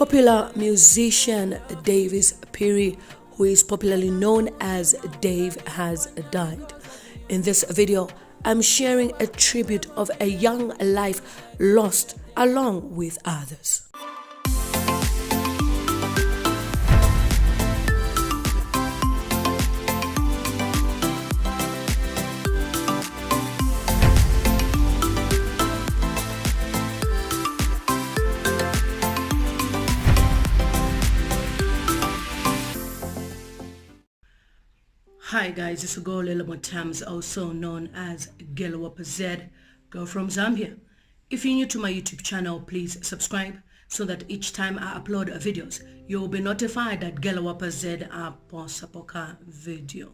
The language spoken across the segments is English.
Popular musician Davis Piri, who is popularly known as Daev, has died. In this video, I'm sharing a tribute of a young life lost along with others. Hi guys, it's Ugole Motams, also known as Gelwapa Z, girl from Zambia. If you're new to my YouTube channel, please subscribe so that each time I upload videos, you'll be notified that Gelwapa Z posapoka video.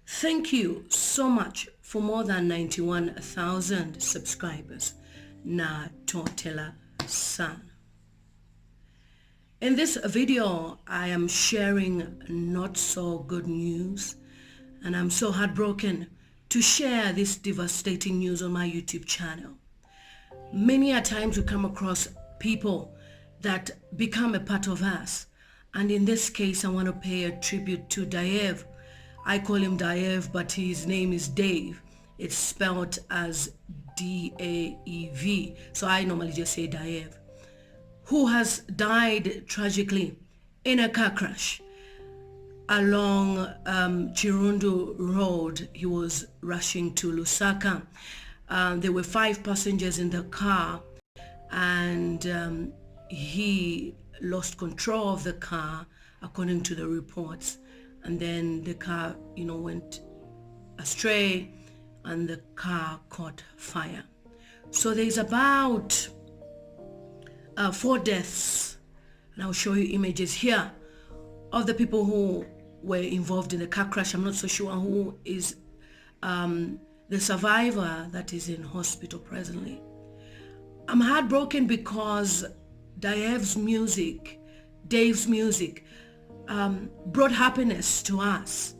Thank you so much for more than 91,000 subscribers. Na totela san. In this video, I am sharing not so good news, and I'm so heartbroken to share this devastating news on my YouTube channel. Many a times we come across people that become a part of us, and in this case I want to pay a tribute to Daev. I call him Daev, but his name is Daev. It's spelled as D-A-E-V, so I normally just say Daev, who has died tragically in a car crash along Chriundu road. He was rushing to Lusaka. There were 5 passengers in the car, and he lost control of the car according to the reports, and then the car went astray and the car caught fire. So there's about 4 deaths, and I'll show you images here of the people who were involved in the car crash. I'm not so sure who is the survivor that is in hospital presently. I'm heartbroken because Daev's music brought happiness to us,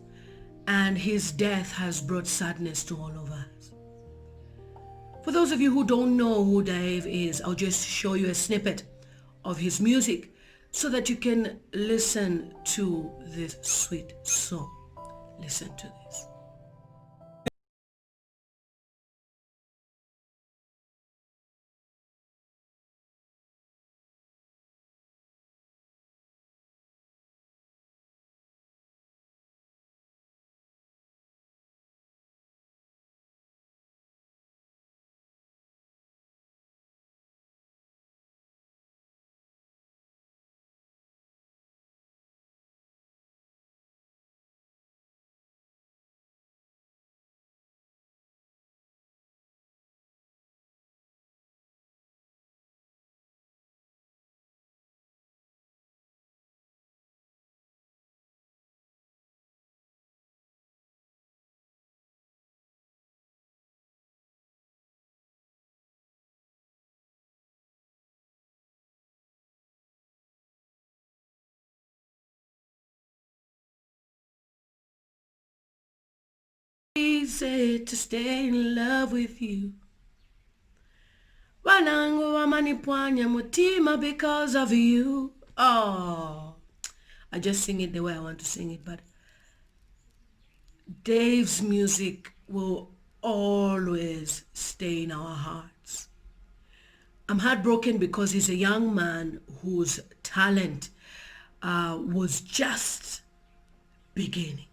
and his death has brought sadness to all of us. For those of you who don't know who Daev is, I'll just show you a snippet of his music so that you can listen to this sweet song. Listen to this. Easy to stay in love with you. Wanangu wamanipwanya mutima because of you. Oh, I just sing it the way I want to sing it, but Dave's music will always stay in our hearts. I'm heartbroken because he's a young man whose talent was just beginning.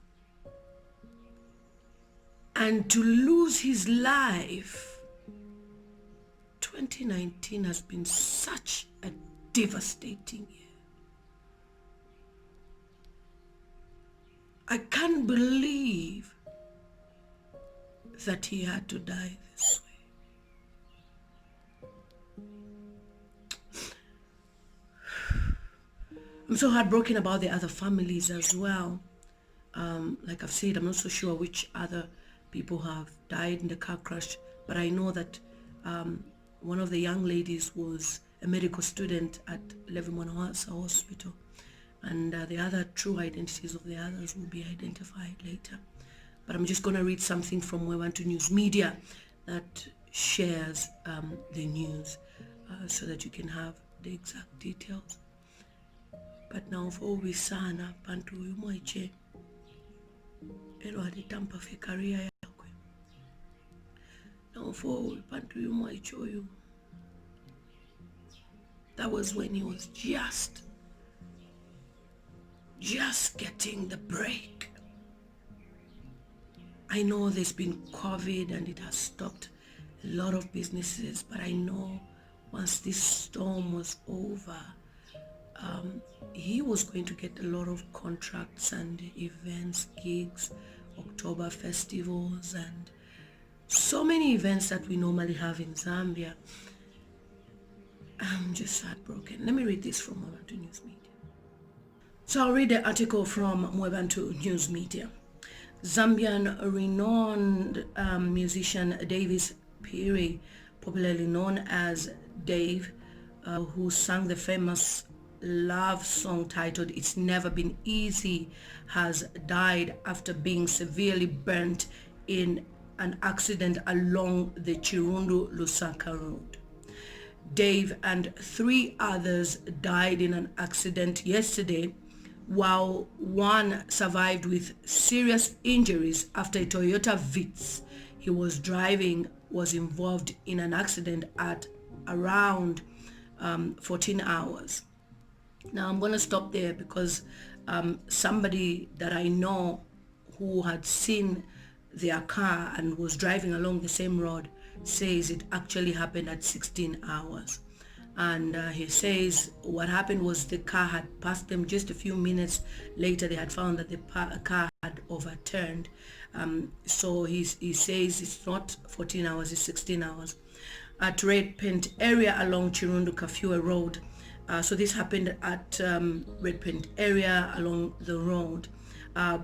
And to lose his life, 2019 has been such a devastating year. I can't believe that he had to die this way. I'm so heartbroken about the other families as well. Like I've said, I'm not so sure which other people have died in the car crash, but I know that one of the young ladies was a medical student at Levimonwasa Hospital, and the other true identities of the others will be identified later. But I'm just going to read something from Wewantu News Media that shares the news so that you can have the exact details. but now for wisana bantu yumweche elo aditampa fe career yakwe now for bantu yumweche oyo. That was when he was just getting the break. I know there's been COVID and it has stopped a lot of businesses, but I know once this storm was over, he was going to get a lot of contracts and events, gigs, October festivals, and so many events that we normally have in Zambia. I'm just heartbroken. Let me read this from Mwebantu News Media. So I'll read the article from Mwebantu News Media. Zambian renowned musician Davis Piri, popularly known as Daev, who sang the famous love song titled "It's Never Been Easy," has died after being severely burnt in an accident along the Chriundu-Lusaka road. Daev and 3 others died in an accident yesterday, while one survived with serious injuries after a Toyota Vitz he was driving was involved in an accident at around 14 hours. Now I'm going to stop there because somebody that I know who had seen their car and was driving along the same road says it actually happened at 16 hours. And he says what happened was the car had passed them. Just a few minutes later they had found that the car had overturned. So he says it's not 14 hours, it's 16 hours. At Red Paint area along Chriundu Kafue Road. So this happened at Red Paint area along the road.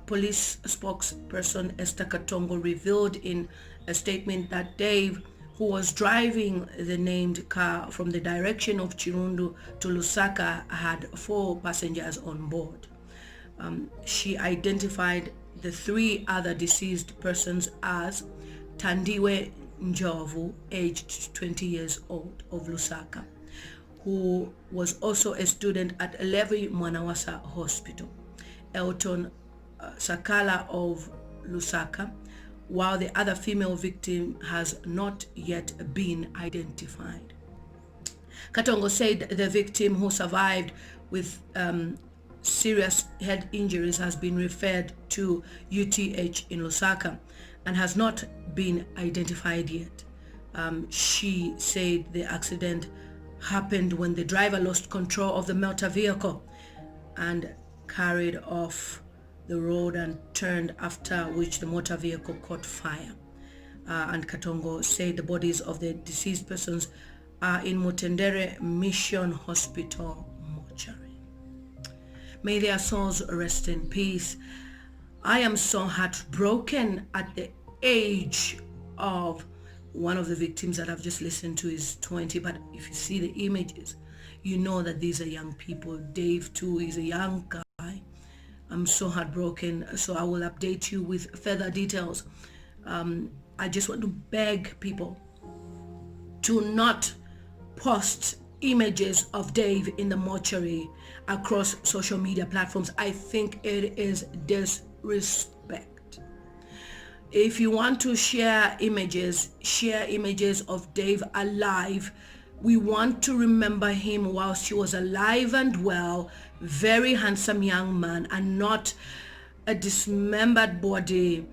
Police spokesperson Esther Katongo revealed in a statement that Daev, who was driving the named car from the direction of Chriundu to Lusaka, had 4 passengers on board. She identified the 3 other deceased persons as Tandiwe Njovu, aged 20 years old, of Lusaka, who was also a student at Levi Mwanawasa Hospital, Elton Sakala of Lusaka, while the other female victim has not yet been identified. Katongo said the victim, who survived with serious head injuries, has been referred to UTH in Lusaka and has not been identified yet. She said the accident happened when the driver lost control of the motor vehicle and carried off the road and turned, after which the motor vehicle caught fire. And Katongo said the bodies of the deceased persons are in Mutendere Mission Hospital mortuary. May their souls rest in peace. I am so heartbroken at the age of one of the victims that I've just listened to is 20, but if you see the images, you know that these are young people. Daev too is a young guy. I'm so heartbroken, so I will update you with further details. I just want to beg people to not post images of Daev in the mortuary across social media platforms. I think it is disrespect. If you want to share images of Daev alive. We want to remember him whilst he was alive and well, very handsome young man, and not a dismembered body,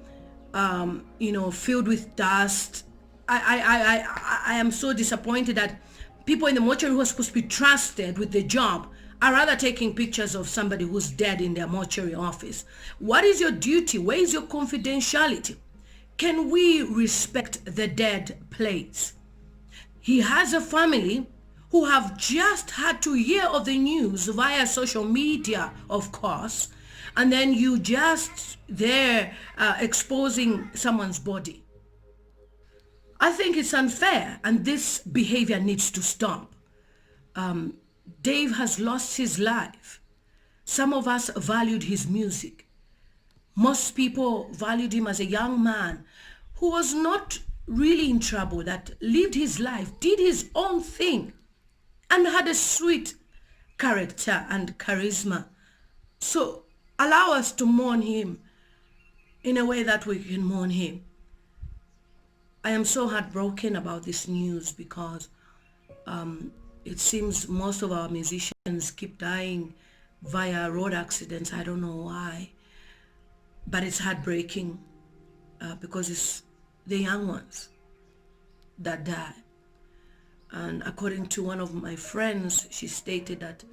filled with dust. I am so disappointed that people in the mortuary who are supposed to be trusted with the job are rather taking pictures of somebody who's dead in their mortuary office. What is your duty? Where is your confidentiality? Can we respect the dead, please? He has a family who have just had to hear of the news via social media, of course, and then you just there exposing someone's body. I think it's unfair, and this behavior needs to stop. Daev has lost his life. Some of us valued his music. Most people valued him as a young man who was not really in trouble, that lived his life, did his own thing, and had a sweet character and charisma. So allow us to mourn him in a way that we can mourn him. I am so heartbroken about this news because it seems most of our musicians keep dying via road accidents. I don't know why, but it's heartbreaking because it's the young ones that die. And according to one of my friends, she stated that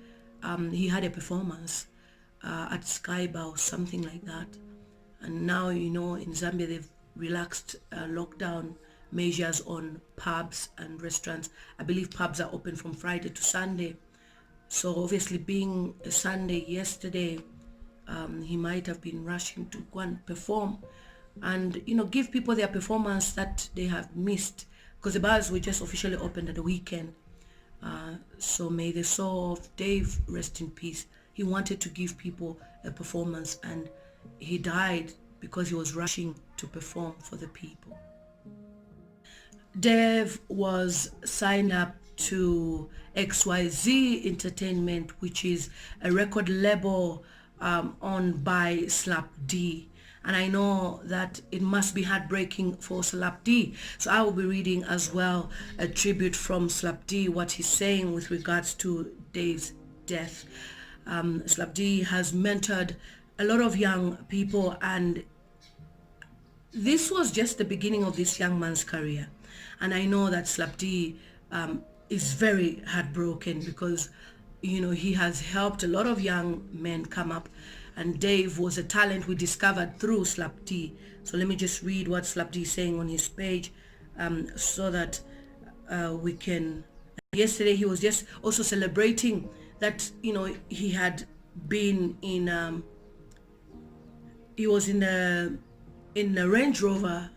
he had a performance at Skybar or something like that. And now, in Zambia, they've relaxed lockdown measures on pubs and restaurants. I believe pubs are open from Friday to Sunday. So obviously being a Sunday yesterday, he might have been rushing to go and perform and, give people their performance that they have missed, because the bars were just officially opened at the weekend. So may the soul of Daev rest in peace. He wanted to give people a performance and he died because he was rushing to perform for the people. Daev was signed up to XYZ Entertainment, which is a record label owned by Slap D. And I know that it must be heartbreaking for Slap D. So I will be reading as well a tribute from Slap D, what he's saying with regards to Dave's death. Slap D has mentored a lot of young people, and this was just the beginning of this young man's career. And I know that Slap D is very heartbroken because, he has helped a lot of young men come up. And Daev was a talent we discovered through Slap D. So let me just read what Slap D is saying on his page so that we can... Yesterday he was just also celebrating that, he had been in... he was in a Range Rover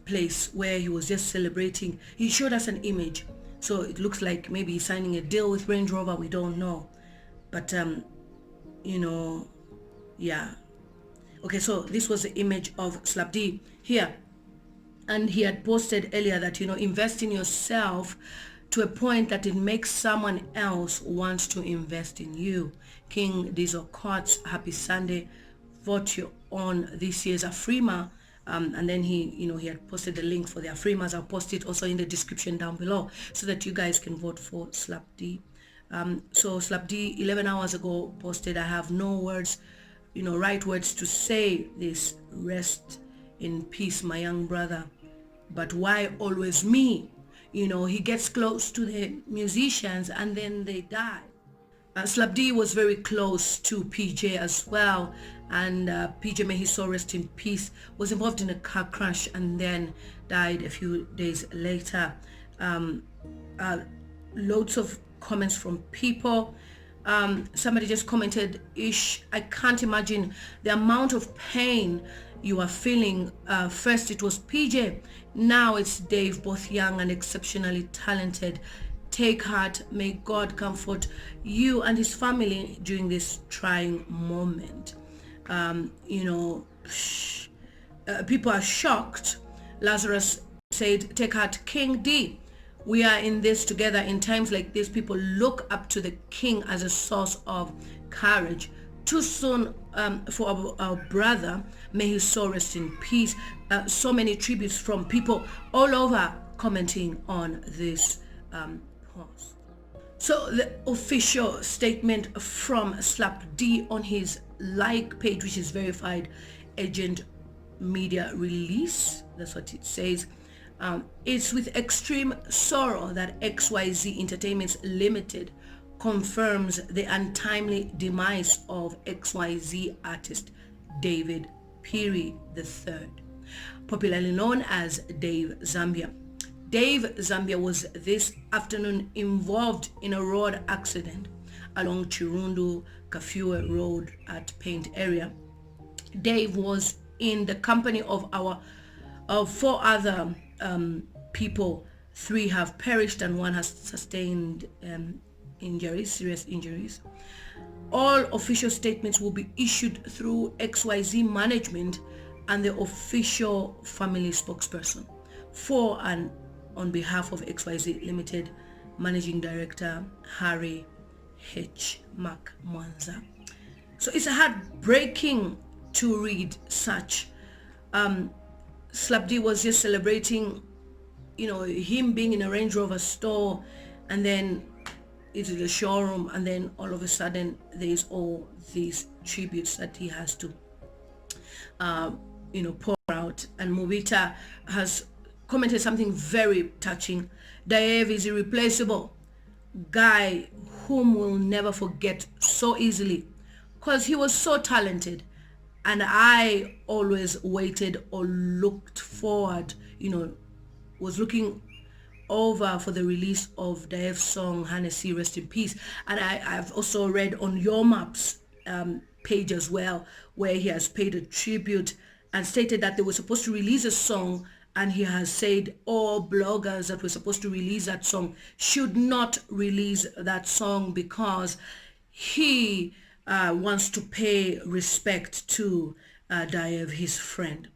place where he was just celebrating. He showed us an image, so it looks like maybe he's signing a deal with Range Rover. We don't know, but yeah. Okay, so this was the image of Slap D here, and he had posted earlier that invest in yourself to a point that it makes someone else wants to invest in you. King Diesel Courts, happy Sunday. Vote you on this year's Afrima. And then he had posted the link for the Afrimas. I'll post it also in the description down below so that you guys can vote for Slap D. So Slap D 11 hours ago posted, I have no words, right words to say this. Rest in peace, my young brother. But why always me? He gets close to the musicians and then they die. Slap D was very close to PJ as well, and PJ, may his soul rest in peace, was involved in a car crash and then died a few days later. Loads of comments from people. Somebody just commented, Ish, I can't imagine the amount of pain you are feeling. First it was PJ, now it's Daev, both young and exceptionally talented. Take heart. May God comfort you and his family during this trying moment. People are shocked. Lazarus said, take heart, King D. We are in this together. In times like this, people look up to the king as a source of courage. Too soon for our brother. May his soul rest in peace. So many tributes from people all over commenting on this post. So the official statement from Slap D on his like page, which is verified agent media release, that's what it says. It's with extreme sorrow that XYZ Entertainments Limited confirms the untimely demise of XYZ artist David Piri III, popularly known as Daev Zambia. Daev Zambia was this afternoon involved in a road accident along Chriundu Kafue Road at Paint area. Daev was in the company of four other people. 3 have perished and 1 has sustained serious injuries. All official statements will be issued through XYZ management and the official family spokesperson. For and on behalf of XYZ Limited, Managing Director Harry H. Mark Mwanza. So it's heartbreaking to read such. Slapdi was just celebrating, him being in a Range Rover store, and then into the showroom, and then all of a sudden there's all these tributes that he has to pour out. And Mubita has commented something very touching. Daev is irreplaceable, guy whom we'll never forget so easily, because he was so talented. And I always waited or looked forward, was looking over for the release of Daev's song Hennessy, Rest in Peace. And I've also read on Your Map's page as well, where he has paid a tribute and stated that they were supposed to release a song, and he has said all bloggers that were supposed to release that song should not release that song because he wants to pay respect to Daev, his friend.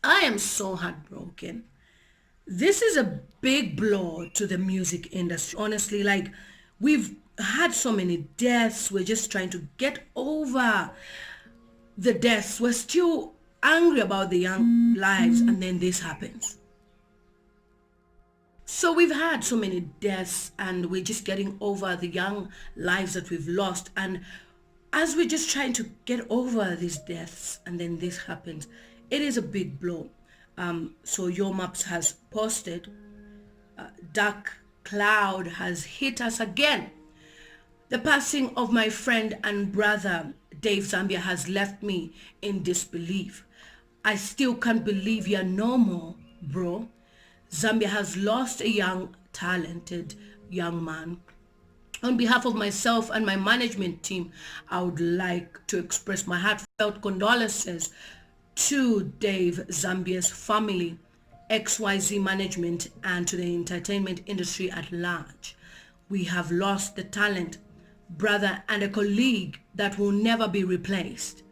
I am so heartbroken. This is a big blow to the music industry. Honestly, like, we've had so many deaths. We're just trying to get over the deaths. We're still angry about the young lives, and then this happens. So we've had so many deaths, and we're just getting over the young lives that we've lost. And as we're just trying to get over these deaths, and then this happens, it is a big blow. So Your Maps has posted, dark cloud has hit us again. The passing of my friend and brother Daev Zambia has left me in disbelief. I still can't believe you're no more, bro. Zambia has lost a young, talented young man. On behalf of myself and my management team, I would like to express my heartfelt condolences to Daev Zambia's family, XYZ management, and to the entertainment industry at large. We have lost the talent, brother, and a colleague that will never be replaced.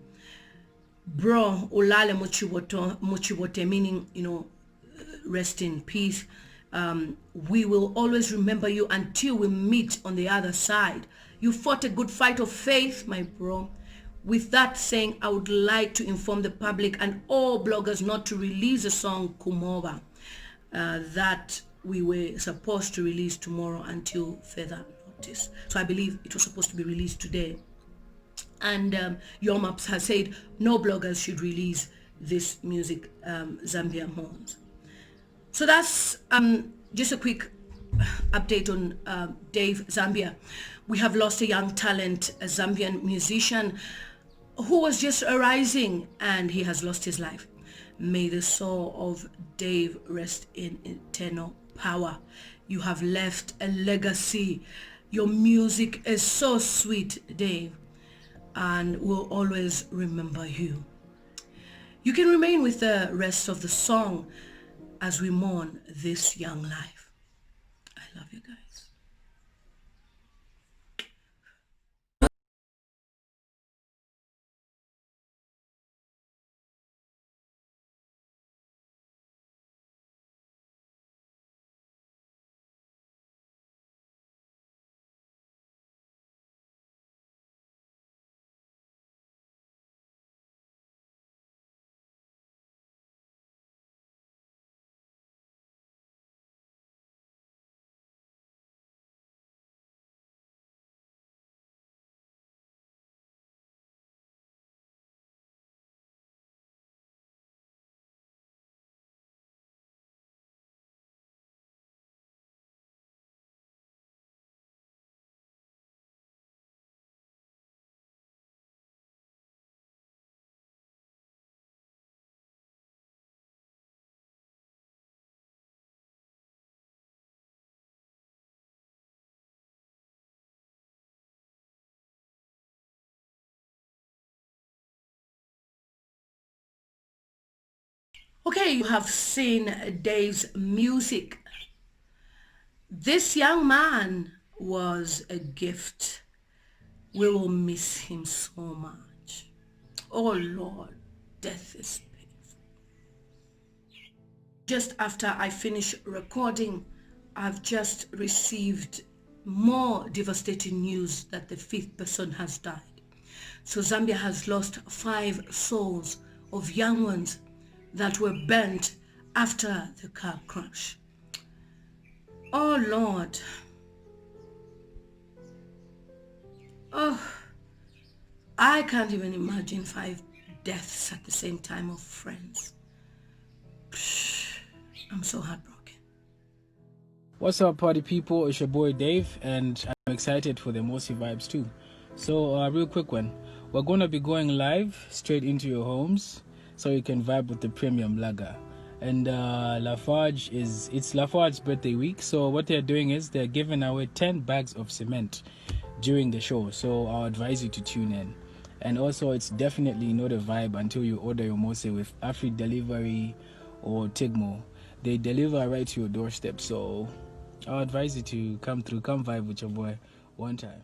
Bro, ulale muchibote, meaning, rest in peace. We will always remember you until we meet on the other side. You fought a good fight of faith, my bro. With that saying, I would like to inform the public and all bloggers not to release the song Kumova that we were supposed to release tomorrow until further notice. So I believe it was supposed to be released today. And Your Maps has said no bloggers should release this music, Zambia Horns. So that's just a quick update on Daev Zambia. We have lost a young talent, a Zambian musician who was just arising, and he has lost his life. May the soul of Daev rest in eternal power. You have left a legacy. Your music is so sweet, Daev, and we'll always remember you. You can remain with the rest of the song as we mourn this young life. I love you guys. Okay, you have seen Dave's music. This young man was a gift. We will miss him so much. Oh Lord, death is painful. Just after I finish recording, I've just received more devastating news that the 5th person has died. So Zambia has lost 5 souls of young ones that were burnt after the car crash. Oh Lord. Oh, I can't even imagine 5 deaths at the same time of friends. I'm so heartbroken. What's up, party people? It's your boy Dave, and I'm excited for the Mosi vibes too. So, real quick one. We're going to be going live straight into your homes so you can vibe with the premium lager. And it's Lafarge's birthday week, so what they're doing is they're giving away 10 bags of cement during the show. So I'll advise you to tune in. And also, it's definitely not a vibe until you order your Mosi with Afri Delivery or Tigmo. They deliver right to your doorstep, so I'll advise you to come vibe with your boy one time.